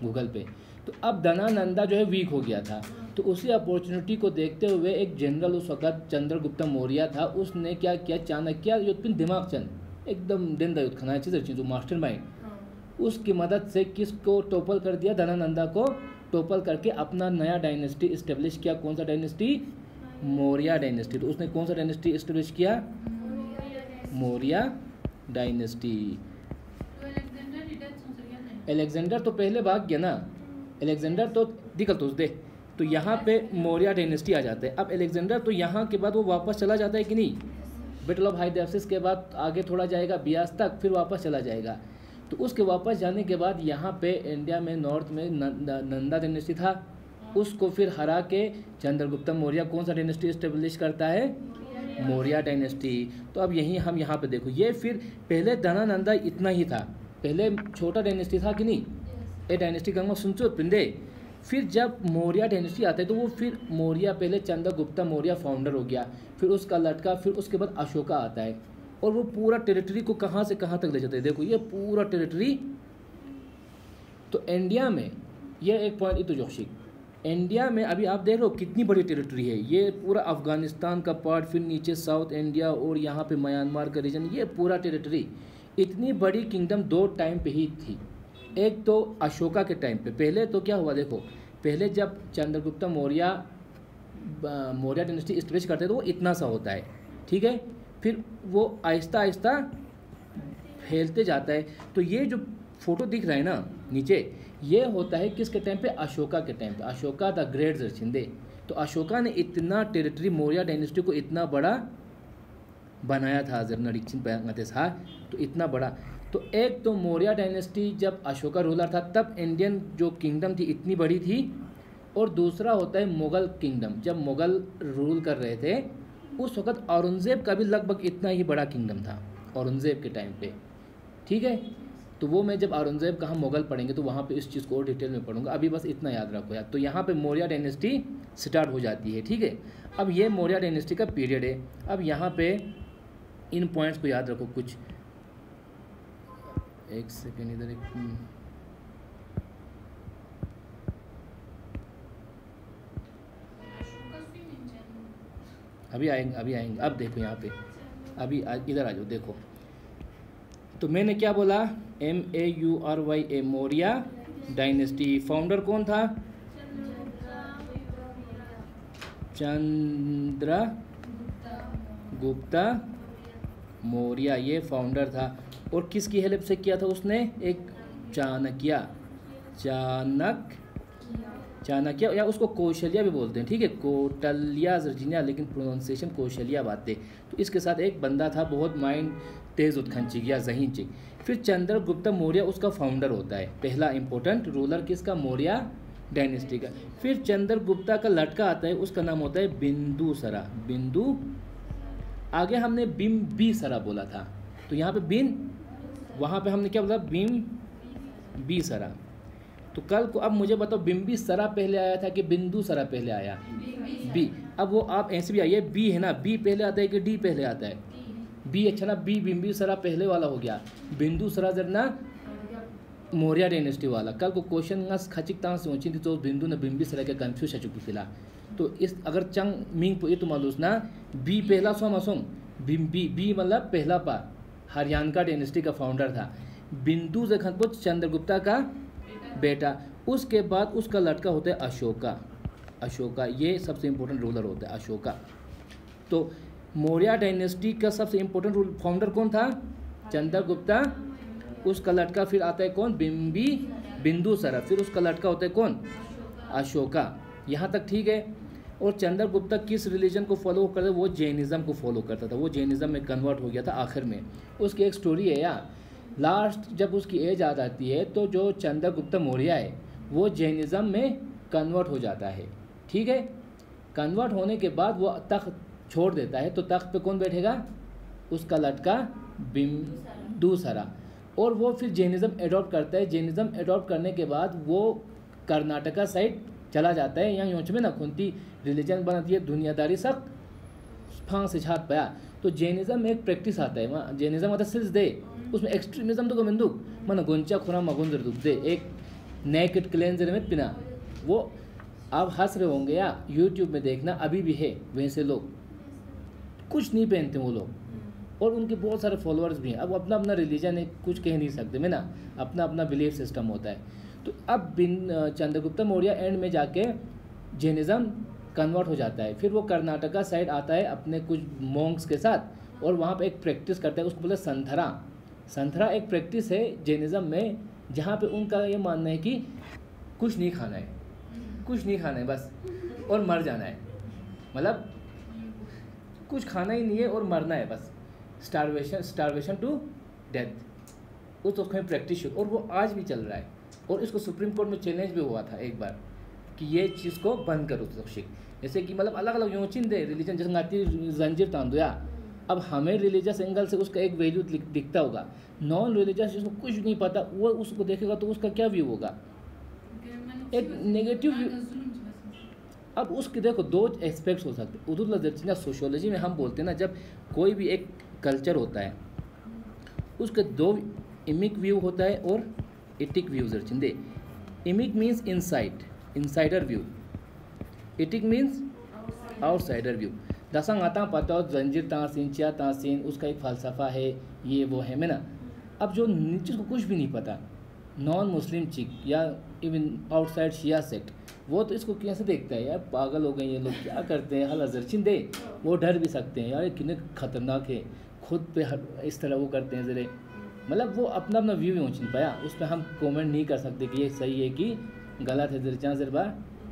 गूगल पे। तो अब धनानंदा जो है वीक हो गया था। तो उसी अपॉर्चुनिटी को देखते हुए एक जनरल उस वक्त चंद्रगुप्ता मौर्य था, उसने क्या किया, चाणक्य युद्ध दिमाग चंद एकदम दिन युद्ध खाना चीज़ जो मास्टर माइंड, उसकी मदद से किसको टोपल कर दिया, धनानंदा को टोपल करके अपना नया डायनेस्टी इस्टेब्लिश किया। कौन सा डायनेस्टी, मौर्य डायनेस्टी। तो उसने कौन सा डायनेस्टी इस्टेब्लिश किया, मौर्य डायनेस्टी। अलेक्जेंडर तो पहले भाग गया ना, अलेक्जेंडर तो दिक्कत उस दे। तो यहाँ पे मौर्य डायनेस्टी आ जाता है। अब अलेक्जेंडर तो यहाँ के बाद वो वापस चला जाता है कि नहीं, बैटल ऑफ हाइडेप्सिस के बाद आगे थोड़ा जाएगा बियास तक, फिर वापस चला जाएगा। तो उसके वापस जाने के बाद यहाँ पे इंडिया में नॉर्थ में नंदा डायनेस्टी था, उसको फिर हरा के चंद्रगुप्त मौर्य कौन सा डायनेस्टी इस्टेब्लिश करता है, मौर्य डायनेस्टी। तो अब यही हम यहाँ पे देखो, ये फिर पहले धनानंदा इतना ही था, पहले छोटा डायनेस्टी था कि नहीं, ये डायनेस्टी गंगा सुनचो पिंदे। फिर जब मौर्य डायनेस्टी आता है तो वो फिर मौर्य, पहले चंद्रगुप्त मौर्य फाउंडर हो गया, फिर उसका लड़का, फिर उसके बाद अशोका आता है, और वो पूरा टेरिटरी को कहाँ से कहाँ तक ले जाते हैं। देखो ये पूरा टेरिटरी, तो इंडिया में ये एक पॉइंट ये तो जोशिक, इंडिया में अभी आप देख रहे हो कितनी बड़ी टेरिटरी है, ये पूरा अफगानिस्तान का पार्ट, फिर नीचे साउथ इंडिया और यहाँ पे म्यांमार का रीजन, ये पूरा टेरिटरी, इतनी बड़ी किंगडम दो टाइम पे ही थी। एक तो अशोका के टाइम पे, पहले तो क्या हुआ देखो, पहले जब चंद्रगुप्त मौर्य डायनेस्टी इस्टेब्लिश करते तो वो इतना सा होता है, ठीक है, फिर वो आहिस्ता आहिस्ता फैलते जाता है। तो ये जो फोटो दिख रहा है ना नीचे, ये होता है किसके टाइम पे, अशोका के टाइम पे, अशोका द ग्रेट जरछिंदे। तो अशोका ने इतना टेरिटरी मौर्य डायनेस्टी को इतना बड़ा बनाया था, तो इतना बड़ा। तो एक तो मौर्य डायनेस्टी जब अशोका रूलर था तब इंडियन जो किंगडम थी इतनी बड़ी थी, और दूसरा होता है मुग़ल किंगडम, जब मुग़ल रूल कर रहे थे उस वक़्त औरंगज़ेब का भी लगभग इतना ही बड़ा किंगडम था, औरंगज़ेब के टाइम पे, ठीक है। तो वो मैं जब औरंगज़ेब कहाँ मुग़ल पढ़ेंगे तो वहाँ पे इस चीज़ को और डिटेल में पढ़ूंगा, अभी बस इतना याद रखो यार। तो यहाँ पे मौर्य डायनेस्टी स्टार्ट हो जाती है, ठीक है। अब ये मौर्य डायनेस्टी का पीरियड है। अब यहाँ पे इन पॉइंट्स को याद रखो कुछ, एक सेकेंड इधर एक अभी आएंगे। अब देखो यहाँ पे, अभी इधर आ जाओ, देखो तो मैंने क्या बोला, MAURYA मौर्य डायनेस्टी, फाउंडर कौन था, चंद्रगुप्त मौर्य, ये फाउंडर था। और किसकी हेल्प से किया था उसने, एक चाणक्य या उसको कौशल्या भी बोलते हैं, ठीक है, कोटल्या वर्जीनिया, लेकिन प्रोनाउंसिएशन कौशल्या बातें। तो इसके साथ एक बंदा था बहुत माइंड तेज उत्खनचिक या जहीनचिक। फिर चंद्रगुप्त मौर्य उसका फाउंडर होता है, पहला इंपॉर्टेंट रूलर किसका, मौर्य डायनेस्टी का। फिर चंद्रगुप्ता का लड़का आता है, उसका नाम होता है बिंदुसरा, आगे हमने बिंबिसरा बोला था, तो यहाँ पे वहाँ पे हमने क्या बोला, बिंबिसरा। तो कल को अब मुझे बताओ बिंबिसरा पहले आया था कि बिंदुसरा पहले आया, बी। अब वो आप ऐसे भी आइए, बी है ना, बी पहले आता है कि डी पहले आता है, बी, अच्छा ना, बिंबिसरा पहले वाला हो गया, बिंदुसरा जरना मौर्य डायनेस्टी वाला। कल को क्वेश्चन खचिक तांग सोची थी तो बिंदु ने बिंबिसरा के कंफ्यूज चुकी फिला। तो इस अगर चंग मिंग को ये तो मालूम ना, बी पहला सोम बी मतलब पहला पा, हरियाणा डायनेस्टी का फाउंडर था। बिंदु जखनपुर चंद्रगुप्ता का बेटा, उसके बाद उसका लड़का होता है अशोका, ये सबसे इम्पोर्टेंट रूलर होता है अशोका। तो मौर्य डायनेस्टी का सबसे इम्पोर्टेंट फाउंडर कौन था, चंद्रगुप्ता, उसका लड़का फिर आता है कौन, बिंदुसरा, फिर उसका लड़का होता है कौन, अशोका। यहाँ तक ठीक है। और चंद्रगुप्ता किस रिलीजन को फॉलो करता था, वो जैनिज़्म को फॉलो करता था, वो जैनिज़्म में कन्वर्ट हो गया था आखिर में। उसकी एक स्टोरी है यार, लास्ट जब उसकी एज आ जाती है तो जो चंद्रगुप्त मौर्य है वो जैनिज़्म में कन्वर्ट हो जाता है, ठीक है। कन्वर्ट होने के बाद वो तख्त छोड़ देता है, तो तख्त पे कौन बैठेगा, उसका लड़का बिंदुसरा। और वो फिर जैनिज़्म एडॉप्ट करता है। जैनिज़्म एडॉप्ट करने के बाद वो कर्नाटका साइड चला जाता है, यहाँ योच में ना खुनती रिलीजन बनाती है दुनियादारी सब फांग से छात पाया। तो जैनिज़्म में एक प्रैक्टिस आता है, वहाँ जैनिज़्म आता सिल्स दे, उसमें एक्सट्रीमिज्म तो गोविंदु मन गोंचा खुरा मगुंजर दुख दे, एक नेकेड क्लेंजर में पिना। वो आप हंस रहे होंगे या यूट्यूब में देखना, अभी भी है वैसे लोग, कुछ नहीं पहनते वो लोग, और उनके बहुत सारे फॉलोअर्स भी हैं। अब अपना अपना रिलीजन है, कुछ कह नहीं सकते मैं ना, अपना अपना बिलीफ सिस्टम होता है। तो अब चंद्रगुप्त मौर्य एंड में जाके जैनिज़्म कन्वर्ट हो जाता है। फिर वो कर्नाटका साइड आता है अपने कुछ मॉन्क्स के साथ, और वहाँ पे एक प्रैक्टिस करता है, उसको बोले संथरा एक प्रैक्टिस है जैनिज़्म में, जहाँ पे उनका ये मानना है कि कुछ नहीं खाना है बस, और मर जाना है, मतलब कुछ खाना ही नहीं है और मरना है बस, स्टारवेशन टू डेथ, उस उसमें प्रैक्टिस, और वो आज भी चल रहा है। और इसको सुप्रीम कोर्ट में चैलेंज भी हुआ था एक बार, कि ये चीज़ को बंद करो तोशिक। जैसे कि मतलब अलग अलग योचिन दे रिलीजन जैसे गाती जंजीर तांदोया। अब हमें रिलीजियस एंगल से उसका एक वैल्यू दिखता होगा, नॉन रिलीजियस जिसको कुछ नहीं पता वो उसको देखेगा तो उसका क्या व्यू होगा, एक नेगेटिव व्यू। अब उसके देखो दो एस्पेक्ट्स हो सकते हैं। उधर सोशियोलॉजी में हम बोलते हैं ना, जब कोई भी एक कल्चर होता है उसके दो इमिक व्यू होता है और एटिक व्यू दे। Emic means insider view, etic means outsider view. दसा आता पता हो जंजीर तासीन चिया तासीन उसका एक फ़लसफ़ा है, ये वो है मैं ना। अब जो नीचे को कुछ भी नहीं पता, नॉन मुस्लिम चिक या इवन आउटसाइड शिया सेक्ट, वो तो इसको कैसे देखता है, यार पागल हो गए ये लोग, क्या करते हैं, हल जरचिन दे। वो डर भी सकते हैं, यार कितने खतरनाक है, खुद पे इस तरह वो करते हैं ज़रे, मतलब वो अपना अपना व्यू नहीं उचिन पाया, उस पर हम कमेंट नहीं कर सकते कि ये सही है कि गलत है जरचा जरबा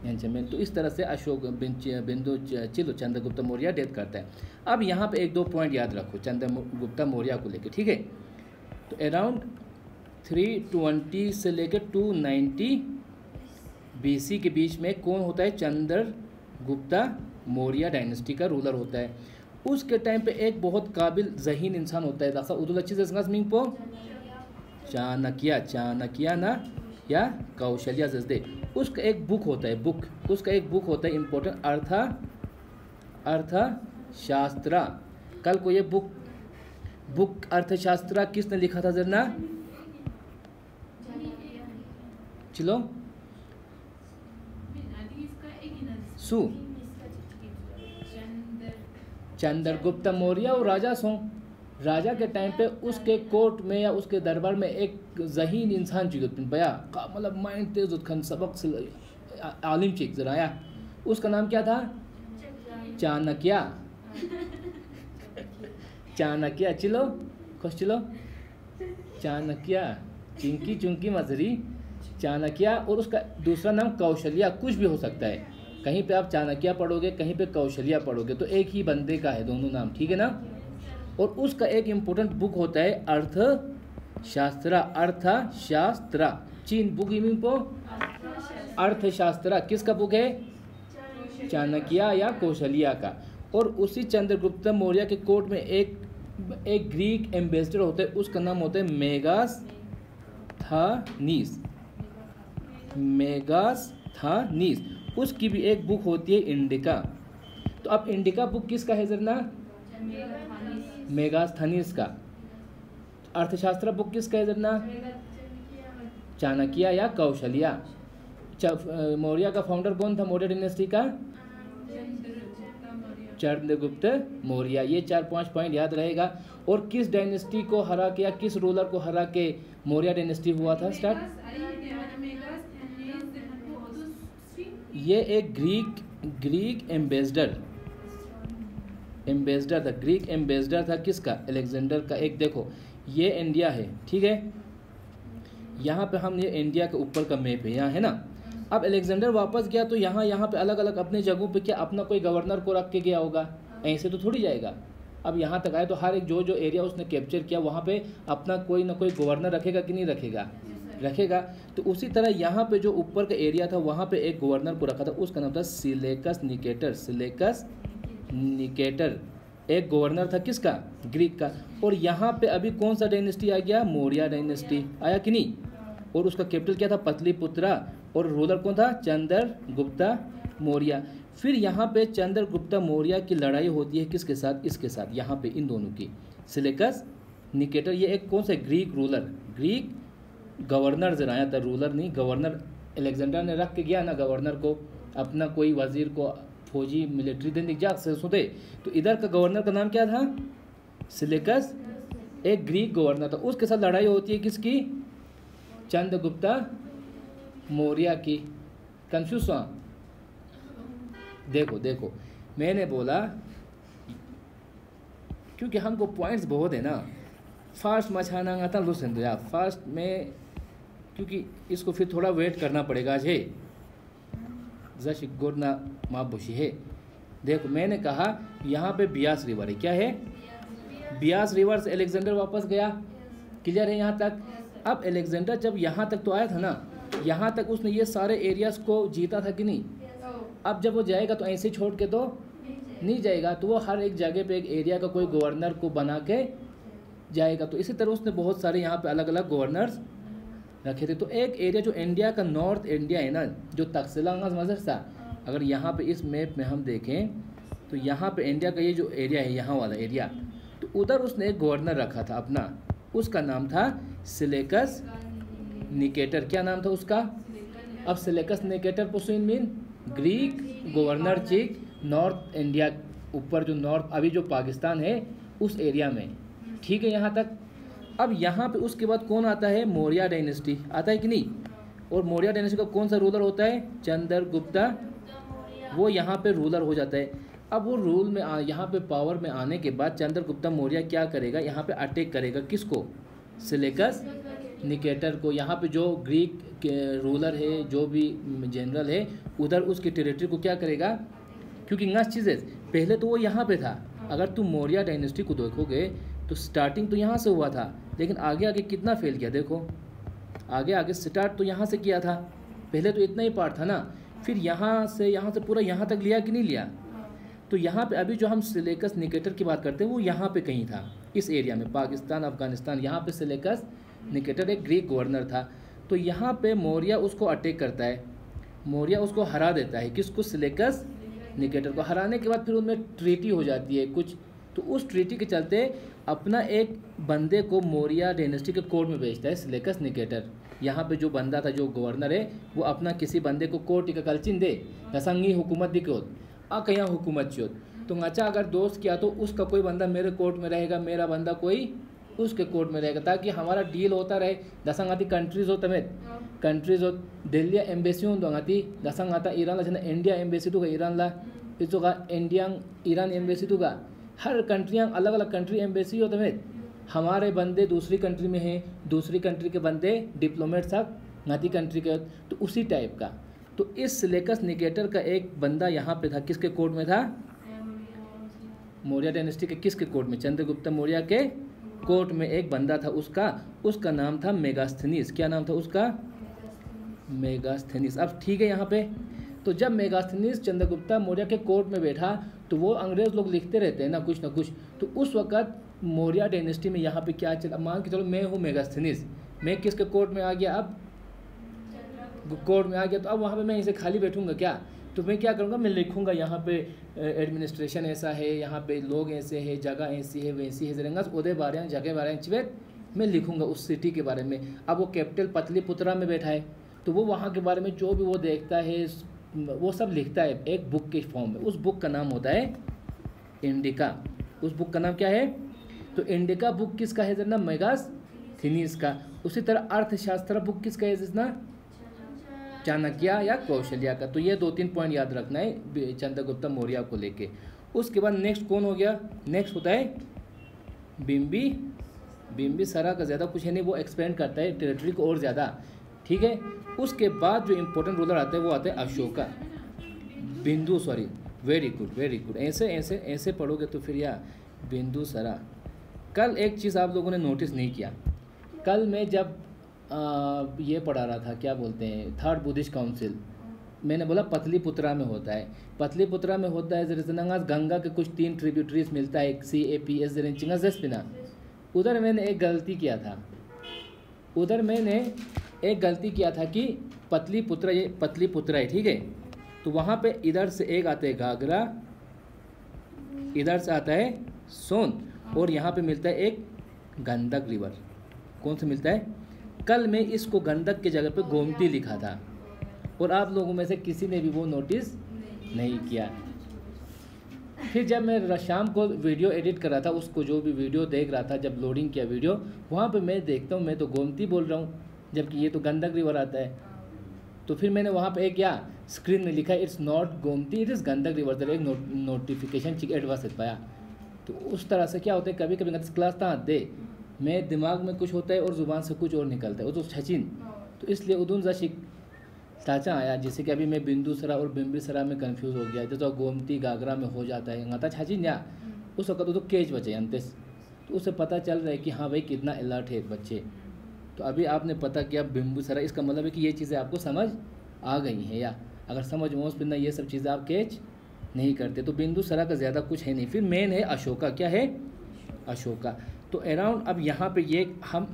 में। तो इस तरह से अशोक बिंदु चिलो चंद्रगुप्त मौर्य डेथ करता है। अब यहाँ पे एक दो पॉइंट याद रखो चंद्रगुप्त मौर्य को लेके, ठीक है। तो अराउंड 320 से लेकर 290 BC के बीच में कौन होता है, चंद्रगुप्त मौर्य डायनेस्टी का रूलर होता है। उसके टाइम पे एक बहुत काबिल जहीन इंसान होता है, दासा उदुल अच्छी से मिंग पो चाणक्य ना या कौशल्या जजदे। उसका एक बुक होता है, उसका एक बुक होता है इम्पोर्टेंट, अर्थशास्त्र। कल को ये बुक अर्थशास्त्र किसने लिखा था जरना, चलो चंद्रगुप्त मौर्य और राजा के टाइम पे उसके कोर्ट में या उसके दरबार में एक जहीन इंसान चाहिए भैया, मतलब माइंड तेज उत्खन सबक आलिम चिक जराया, उसका नाम क्या था, चाणक्य चिलो खुश चिलो चाणक्य चिंकी चुंकी मजरी चाणक्य। और उसका दूसरा नाम कौशल्या, कुछ भी हो सकता है, कहीं पे आप चाणक्य पढ़ोगे कहीं पे कौशल्या पढ़ोगे, तो एक ही बंदे का है दोनों नाम, ठीक है ना। और उसका एक इम्पोर्टेंट बुक होता है अर्थशास्त्र चीन बुक इमिंग पो अर्थशास्त्र, किसका बुक है, चाणक्य या कौशल्या का। और उसी चंद्रगुप्त मौर्य के कोर्ट में एक ग्रीक एम्बेसडर होता है, उसका नाम होता है मेगास्थनीस। उसकी भी एक बुक होती है इंडिका। तो अब इंडिका बुक किसका है जरना, मेगास्थनीस का। अर्थशास्त्र बुक किसका है जरना, चाणक्य या कौशल्या। मौर्य का फाउंडर कौन था मौर्य डायनेस्टी का, चंद्रगुप्त मौर्य। ये 4-5 पॉइंट याद रहेगा। और किस डायनेस्टी को हरा के या किस रूलर को हरा के मौर्य डायनेस्टी हुआ था स्टार्ट, ये एक ग्रीक एम्बेसडर था, ग्रीक एम्बेसडर था किसका, अलेक्जेंडर का। एक देखो ये इंडिया है, ठीक है, यहाँ पे हम ये इंडिया के ऊपर का मैप है, यहाँ है ना। अब अलेक्जेंडर वापस गया तो यहाँ पे अलग अलग अपने जगहों पे क्या अपना कोई गवर्नर को रख के गया होगा, ऐसे तो थोड़ी जाएगा। अब यहाँ तक आए तो हर एक जो एरिया उसने कैप्चर किया वहाँ पे अपना कोई ना कोई गवर्नर रखेगा कि नहीं रखेगा। तो उसी तरह यहाँ पे जो ऊपर का एरिया था वहाँ पे एक गवर्नर को रखा था, उसका नाम था सिलेकस निकेटर। एक गवर्नर था किसका, ग्रीक का। और यहाँ पे अभी कौन सा डायनेस्टी आ गया, मौर्य डायनेस्टी आया कि नहीं। और उसका कैपिटल क्या था, पतलीपुत्रा। और रूलर कौन था, चंद्रगुप्त मौर्य। फिर यहाँ पे चंद्रगुप्त मौर्य की लड़ाई होती है किसके साथ, इसके साथ, यहाँ पे इन दोनों की। सिलेकस निकेटर ये एक कौन सा ग्रीक रूलर, ग्रीक गवर्नर जरा आया था, रूलर नहीं गवर्नर। अलेक्जेंडर ने रख के गया ना गवर्नर को, अपना कोई वजीर को फौजी मिलिट्री देने जा सुधे। तो इधर का गवर्नर का नाम क्या था, सिलेकस, एक ग्रीक गवर्नर था। उसके साथ लड़ाई होती है किसकी, चंद्रगुप्त मौर्य की। कंफ्यूज हुआ, देखो मैंने बोला क्योंकि हमको पॉइंट्स बहुत है ना, फास्ट मचाना आता लुसन दो यार फास्ट में, क्योंकि इसको फिर थोड़ा वेट करना पड़ेगा। जे जश गोरना माबुशी है। देखो मैंने कहा यहाँ पे बियास रिवर है, क्या है, बियास रिवर से अलेक्जेंडर वापस गया, क्लियर है यहाँ तक। अब अलेक्जेंडर जब यहाँ तक तो आया था ना, यहाँ तक उसने ये सारे एरियाज़ को जीता था कि नहीं। अब जब वो जाएगा तो ऐसे छोड़ के तो नहीं जाएगा, तो वो हर एक जगह पे एक एरिया का कोई गवर्नर को बना के जाएगा। तो इसी तरह उसने बहुत सारे यहाँ पे अलग अलग गवर्नर्स रखे थे। तो एक एरिया जो इंडिया का नॉर्थ इंडिया है ना, जो तकसीलांगास मजरसा, अगर यहाँ पे इस मैप में हम देखें तो यहाँ पे इंडिया का ये जो एरिया है, यहाँ वाला एरिया, तो उधर उसने एक गवर्नर रखा था अपना, उसका नाम था सिलेकस निकेटर। क्या नाम था उसका? अब सिलेकस निकेटर पुसुइन mean Greek governor chief north India, ऊपर जो नॉर्थ अभी जो पाकिस्तान है उस एरिया में, ठीक है यहाँ तक। अब यहाँ पे उसके बाद कौन आता है? मौर्य डायनेस्टी आता है कि नहीं। और मौर्य डायनेस्टी का कौन सा रूलर होता है? चंद्रगुप्ता, वो यहाँ पे रूलर हो जाता है। अब वो रूल में यहाँ पे पावर में आने के बाद चंद्रगुप्ता मौर्य क्या करेगा? यहाँ पे अटैक करेगा, किसको? सिलेकस निकेटर को। यहाँ पे जो ग्रीक के रूलर है, जो भी जनरल है उधर, उसकी टेरिटरी को क्या करेगा? क्योंकि नस चीज़ें पहले तो वो यहाँ पे था। अगर तुम मौर्य डायनेस्टी को देखोगे तो स्टार्टिंग तो यहाँ से हुआ था, लेकिन आगे आगे कितना फेल किया देखो। आगे आगे स्टार्ट तो यहाँ से किया था, पहले तो इतना ही पार्ट था ना, फिर यहाँ से पूरा यहाँ तक लिया कि नहीं लिया। तो यहाँ पे अभी जो हम सिलेकस निकेटर की बात करते हैं वो यहाँ पे कहीं था, इस एरिया में, पाकिस्तान अफगानिस्तान, यहाँ पे सिलेकस निकेटर एक ग्रीक गवर्नर था। तो यहाँ पे मौर्य उसको अटैक करता है, मौर्य उसको हरा देता है, किसको? सिलेकस निकेटर को। हराने के बाद फिर उनमें ट्रीटी हो जाती है कुछ, तो उस ट्रीटी के चलते अपना एक बंदे को मौर्य डायनेस्टी के कोर्ट में भेजता है सिलेकस निकेटर। यहाँ पे जो बंदा था, जो गवर्नर है, वो अपना किसी बंदे को कोर्ट का कलचिन दे दसंगी हुकूमत दिखोत कहीं हुकूमत चोत, तो अच्छा अगर दोस्त किया तो उसका कोई बंदा मेरे कोर्ट में रहेगा, मेरा बंदा कोई उसके कोर्ट में रहेगा, ताकि हमारा डील होता रहे। दसंग आती कंट्रीज हो तमें कंट्रीज हो, दिल्ली एम्बेसी हो आती दसंग आता ईरान ला इंडिया एम्बेसी तो ईरान ला इसका इंडिया ईरान एम्बेसी तो का हर कंट्रियाँ अलग अलग कंट्री एम्बेसी हो तमें हमारे बंदे दूसरी कंट्री में हैं, दूसरी कंट्री के बंदे डिप्लोमेट साहब नाती कंट्री के, तो उसी टाइप का। तो इस सिलेकस निकेटर का एक बंदा यहाँ पे था, किसके कोर्ट में था? मौर्य डायनेस्टी के किसके कोर्ट में? चंद्रगुप्ता मौर्य के कोर्ट में एक बंदा था, उसका नाम था मेगास्थनीस। क्या नाम था उसका? मेगास्थनीस। अब ठीक है यहाँ पे, तो जब मेगास्थनीस चंद्रगुप्ता मौर्य के कोर्ट में बैठा तो वो अंग्रेज़ लोग लिखते रहते हैं ना कुछ, तो उस वक़्त मौर्य डायनेस्टी में यहाँ पे क्या चला, मान के चलो मैं हूँ मेगास्थनीस, मैं किसके कोर्ट में आ गया? अब कोर्ट में आ गया, तो अब वहाँ पे मैं इसे खाली बैठूंगा क्या? तो मैं क्या करूँगा? मैं लिखूँगा यहाँ पे एडमिनिस्ट्रेशन ऐसा है, यहाँ पे लोग ऐसे हैं, जगह ऐसी है वैसी है, जरेंगा उदय बारे जगह बारे मैं लिखूँगा उस सिटी के बारे में। अब वो कैपिटल पतलीपुत्रा में बैठा है, तो वो वहाँ के बारे में जो भी वो देखता है वो सब लिखता है एक बुक के फॉर्म में। उस बुक का नाम होता है इंडिका। उस बुक का नाम क्या है? तो इंडिका बुक किसका है जना? मेगास्थनीस का। उसी तरह अर्थशास्त्र बुक किसका है जना? चाणक्य या कौशल्या का। तो ये 2-3 पॉइंट याद रखना है चंद्रगुप्ता मौर्य को लेके। उसके बाद नेक्स्ट कौन हो गया? नेक्स्ट होता है बिम्बिसारा का ज़्यादा कुछ है नहीं, वो एक्सपेंड करता है टेरिटरी को और ज़्यादा, ठीक है। उसके बाद जो इम्पोर्टेंट रूलर आता है वो आता है अशोका, वेरी गुड। ऐसे पढ़ोगे तो फिर या बिंदुसारा। कल एक चीज़ आप लोगों ने नोटिस नहीं किया, कल मैं जब ये पढ़ा रहा था, क्या बोलते हैं, थर्ड बुद्धिस्ट काउंसिल, मैंने बोला पतलीपुत्रा में होता है। पतलीपुत्रा में होता है जरिसनंगास गंगा के कुछ 3 ट्रिब्यूटरीज मिलता है, CAPS जरिंचिंगा जसपिना। उधर मैंने एक गलती किया था कि पतलीपुत्रा है, ठीक है। तो वहाँ पे इधर से एक आता है घाघरा, इधर से आता है सोन, और यहाँ पे मिलता है एक गंडक रिवर। कौन सा मिलता है? कल मैं इसको गंडक की जगह पे गोमती लिखा था, और आप लोगों में से किसी ने भी वो नोटिस नहीं किया। फिर जब मैं शाम को वीडियो एडिट कर रहा था, उसको जो भी वीडियो देख रहा था, जब लोडिंग किया वीडियो, वहाँ पे मैं देखता हूँ मैं तो गोमती बोल रहा हूँ, जबकि ये तो गंडक रिवर आता है। तो फिर मैंने वहाँ पे एक क्या स्क्रीन में लिखा, it's not Gomti it is Gandak river, एक नोटिफिकेशन चिक एडवांस पाया। तो उस तरह से क्या होता है, कभी कभी क्लास था दे मैं दिमाग में कुछ होता है और ज़ुबान से कुछ और निकलता है, वो तो छचिन। तो इसलिए उदून जशिक साचा आया, जैसे कि अभी मैं बिंदुसरा और बिम्बिसरा में कंफ्यूज हो गया, जैसे गोमती घाघरा में हो जाता है गाता छाचिन या उस वक्त तो केज बचे अंतेस। तो उससे पता चल रहा है कि हाँ भाई कितना अलर्ट है बच्चे। तो अभी आपने पता किया बिम्बुसरा, इसका मतलब है कि ये चीज़ें आपको समझ आ गई हैं, या अगर समझ मोस पिन्ना ये सब चीज़ें आप कैच नहीं करते। तो बिंदुसरा का ज़्यादा कुछ है नहीं। फिर मेन है अशोका। क्या है? अशोका। तो अराउंड अब यहाँ पे ये हम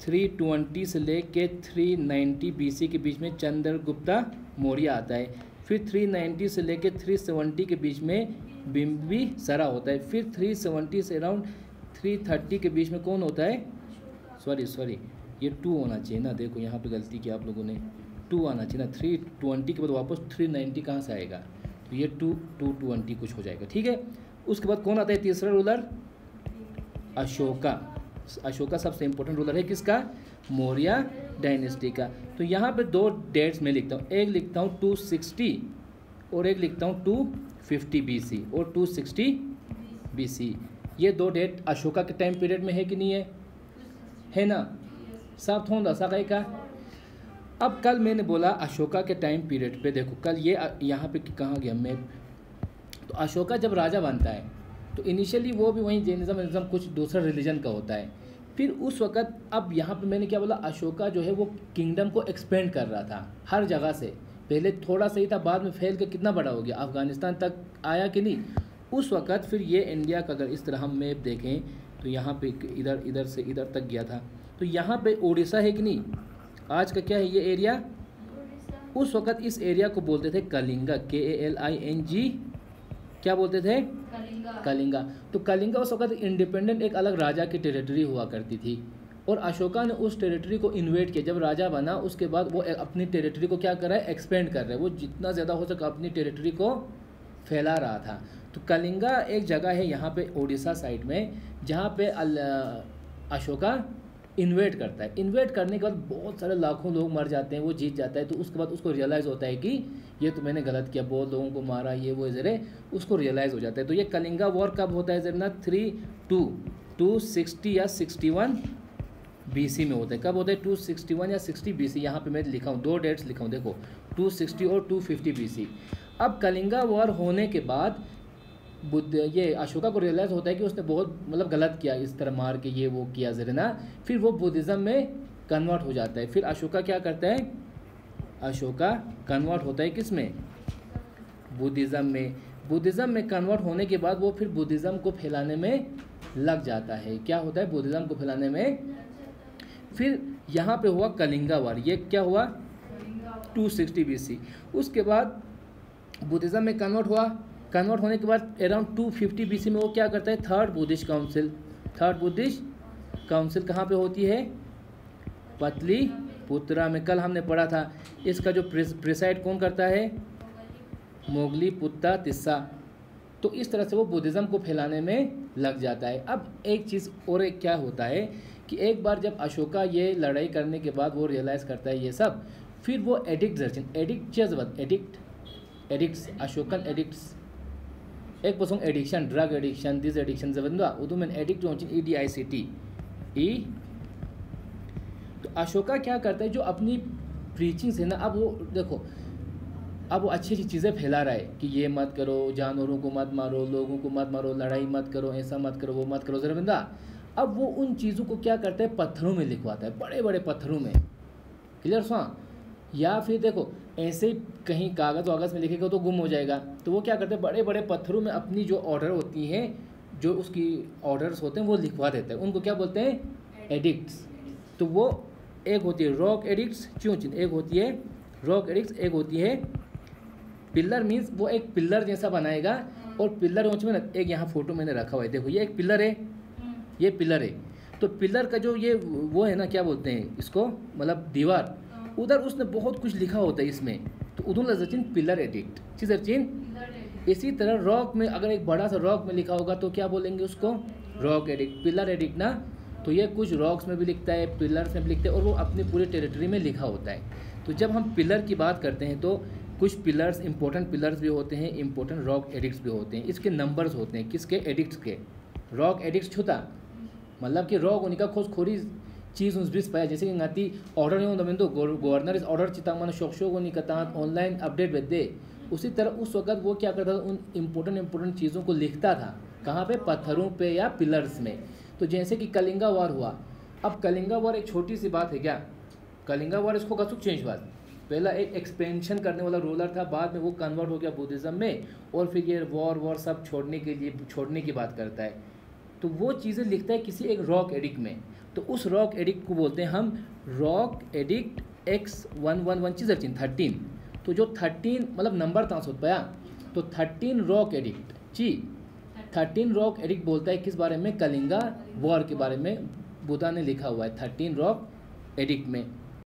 320 से लेके 390 BC के बीच में चंद्रगुप्ता मौर्य आता है। फिर 390 से लेके 370 के बीच में बिम्बिसरा होता है। फिर 370 से अराउंड 330 के बीच में कौन होता है? सॉरी ये 2 होना चाहिए ना, देखो यहाँ पे गलती की आप लोगों ने, 2 आना चाहिए ना। 320 के बाद वापस 390 कहाँ से आएगा? तो ये 220 कुछ हो जाएगा, ठीक है। उसके बाद कौन आता है तीसरा रूलर? अशोका। अशोका सबसे इंपॉर्टेंट रूलर है किसका? मौर्य डायनेस्टी का। तो यहाँ पे 2 डेट्स मैं लिखता हूँ, एक लिखता हूँ 260 और एक लिखता हूँ 250 BC और 260 BC। ये 2 डेट अशोका के टाइम पीरियड में है कि नहीं है ना? साफ थोड़ा सा कहीं का। अब कल मैंने बोला अशोका के टाइम पीरियड पे, देखो कल ये यहाँ पे कहाँ गया मैप। तो अशोका जब राजा बनता है तो इनिशियली वो भी वहीं जैनिज्म कुछ दूसरा रिलीजन का होता है। फिर उस वक़्त, अब यहाँ पे मैंने क्या बोला, अशोका जो है वो किंगडम को एक्सपेंड कर रहा था हर जगह से। पहले थोड़ा सा ही था, बाद में फैल के कितना बड़ा हो गया, अफ़गानिस्तान तक आया कि नहीं उस वक़्त। फिर ये इंडिया का अगर इस तरह हम मैप देखें तो यहाँ पे इधर से इधर तक गया था। तो यहाँ पे उड़ीसा है कि नहीं, आज का क्या है ये एरिया? उस वक़्त इस एरिया को बोलते थे कलिंगा, KALING, क्या बोलते थे? कलिंगा। तो कलिंगा उस वक़्त इंडिपेंडेंट एक अलग राजा की टेरिटरी हुआ करती थी, और अशोका ने उस टेरिटरी को इन्वेट किया। जब राजा बना उसके बाद वो अपनी टेरिटरी को क्या कर रहा है? एक्सपेंड कर रहा है। वो जितना ज़्यादा हो सके अपनी टेरिटरी को फैला रहा था। तो कलिंगा एक जगह है यहाँ पे उड़ीसा साइड में, जहाँ पे अशोका इन्वेट करता है। इन्वेट करने के बाद बहुत सारे लाखों लोग मर जाते हैं, वो जीत जाता है। तो उसके बाद उसको रियलाइज़ होता है कि ये तो मैंने गलत किया, बहुत लोगों को मारा, ये वो ज़रे उसको रियलाइज़ हो जाता है। तो ये कलिंगा वॉर कब होता है ज़रा? 260 या 61 BC में होता है। कब होता है? 261 या 60 BC। यहाँ पे मैं लिखा हूँ, 2 डेट्स लिखा हूँ, देखो 260 और 250 BC। अब कलिंगा वॉर होने के बाद ये अशोका को रियलाइज़ होता है कि उसने बहुत मतलब गलत किया, इस तरह मार के ये वो किया ज़रा ना। फिर वो बुद्धिज़्म में कन्वर्ट हो जाता है। फिर अशोका क्या करता है? अशोका कन्वर्ट होता है किस में? बुद्धिज़्म में। बुद्धिज़्म में कन्वर्ट होने के बाद वो फिर बुद्धिज़्म को फैलाने में लग जाता है। क्या होता है? बुद्धिज़्म को फैलाने में। फिर यहाँ पे हुआ कलिंगा वार। ये क्या हुआ? 260 BC। उसके बाद बुद्धिज़्म में कन्वर्ट हुआ। कन्वर्ट होने के बाद अराउंड 250 BC में वो क्या करता है? Third Buddhist council. Third Buddhist council कहाँ पे होती है? पतलीपुत्रा में। कल हमने पढ़ा था। इसका जो प्रिसाइड कौन करता है? मोगलीपुत्ता तिस्सा। तो इस तरह से वो बुद्धिज़्म को फैलाने में लग जाता है। अब एक चीज़ और एक क्या होता है कि एक बार जब अशोका ये लड़ाई करने के बाद वो रियलाइज़ करता है ये सब, फिर वो एडिक्ट्स अशोकन एडिक्ट्स एक person addiction, drug addiction, this addiction जबंदा उदू में एडिक्ट EDICT। तो अशोका क्या करता है, जो अपनी प्रीचिंग से ना, अब वो देखो, अब वो अच्छी अच्छी चीज़ें फैला रहा है कि ये मत करो, जानवरों को मत मारो, लोगों को मत मारो, लड़ाई मत करो, ऐसा मत करो, वो मत करो जरा बंदा। अब वो उन चीज़ों को क्या करता है? पत्थरों में लिखवाता है, बड़े बड़े पत्थरों में। क्लियर सुना? या फिर देखो ऐसे ही कहीं कागज़ वागज़ में लिखेगा तो गुम हो जाएगा। तो वो क्या करते हैं? बड़े बड़े पत्थरों में अपनी जो ऑर्डर होती हैं, जो उसकी ऑर्डर्स होते हैं, वो लिखवा देते हैं। उनको क्या बोलते हैं? एडिक्ट्स। तो वो एक होती है रॉक एडिक्ट्स, एक होती है रॉक एडिक्ट्स, एक होती है पिलर। मीन्स वो एक पिलर जैसा बनाएगा, और पिलर ऊँच में ना, एक यहाँ फोटो मैंने रखा हुआ है, देखो ये एक पिलर है, ये पिलर है। तो पिलर का जो ये वो है ना, क्या बोलते हैं इसको, मतलब दीवार, उधर उसने बहुत कुछ लिखा होता है इसमें। तो उधर लजचिन पिलर एडिक्ट चिन। इसी तरह रॉक में अगर एक बड़ा सा रॉक में लिखा होगा तो क्या बोलेंगे उसको? रॉक एडिक्ट, पिलर एडिक्ट ना। तो ये कुछ रॉक्स में भी लिखता है, पिलर्स में भी लिखता है, और वो अपनी पूरी टेरिटरी में लिखा होता है। तो जब हम पिलर की बात करते हैं तो कुछ पिलर्स इंपॉर्टेंट पिलर्स भी होते हैं, इंपॉर्टेंट रॉक एडिक्ट्स भी होते हैं। इसके नंबर्स होते हैं, किसके? एडिक्ट्स के। रॉक एडिक्ट्स छूता मतलब कि रॉक उनका खोजखोरी चीज़ उस बीस पाया, जैसे कि नाती ऑर्डर नहीं होता तो गवर्नर इस ऑर्डर चिता मन शोक्षों को निकता ऑनलाइन अपडेट भेज दे। उसी तरह उस वक्त वो क्या करता था? उन इम्पोर्टेंट चीज़ों को लिखता था। कहाँ पे? पत्थरों पे या पिलर्स में। तो जैसे कि कलिंगा वार हुआ, अब कलिंगा वॉर एक छोटी सी बात है क्या? कलिंगा वॉर इसको कसुक चेंज बात, पहला एक एक्सपेंशन करने वाला रूलर था, बाद में वो कन्वर्ट हो गया बुद्धिज़्म में, और फिर ये वॉर सब छोड़ने की बात करता है। तो वो चीज़ें लिखता है किसी एक रॉक एडिक्ट में, तो उस रॉक एडिक्ट को बोलते हैं हम रॉक एडिक्ट X111 चीज़ 13। तो जो 13 मतलब नंबर तांस होता है, तो 13 रॉक एडिक्ट जी 13 रॉक एडिक्ट बोलता है किस बारे में? कलिंगा वॉर के बारे में बुद्धा ने लिखा हुआ है 13 रॉक एडिक्ट में।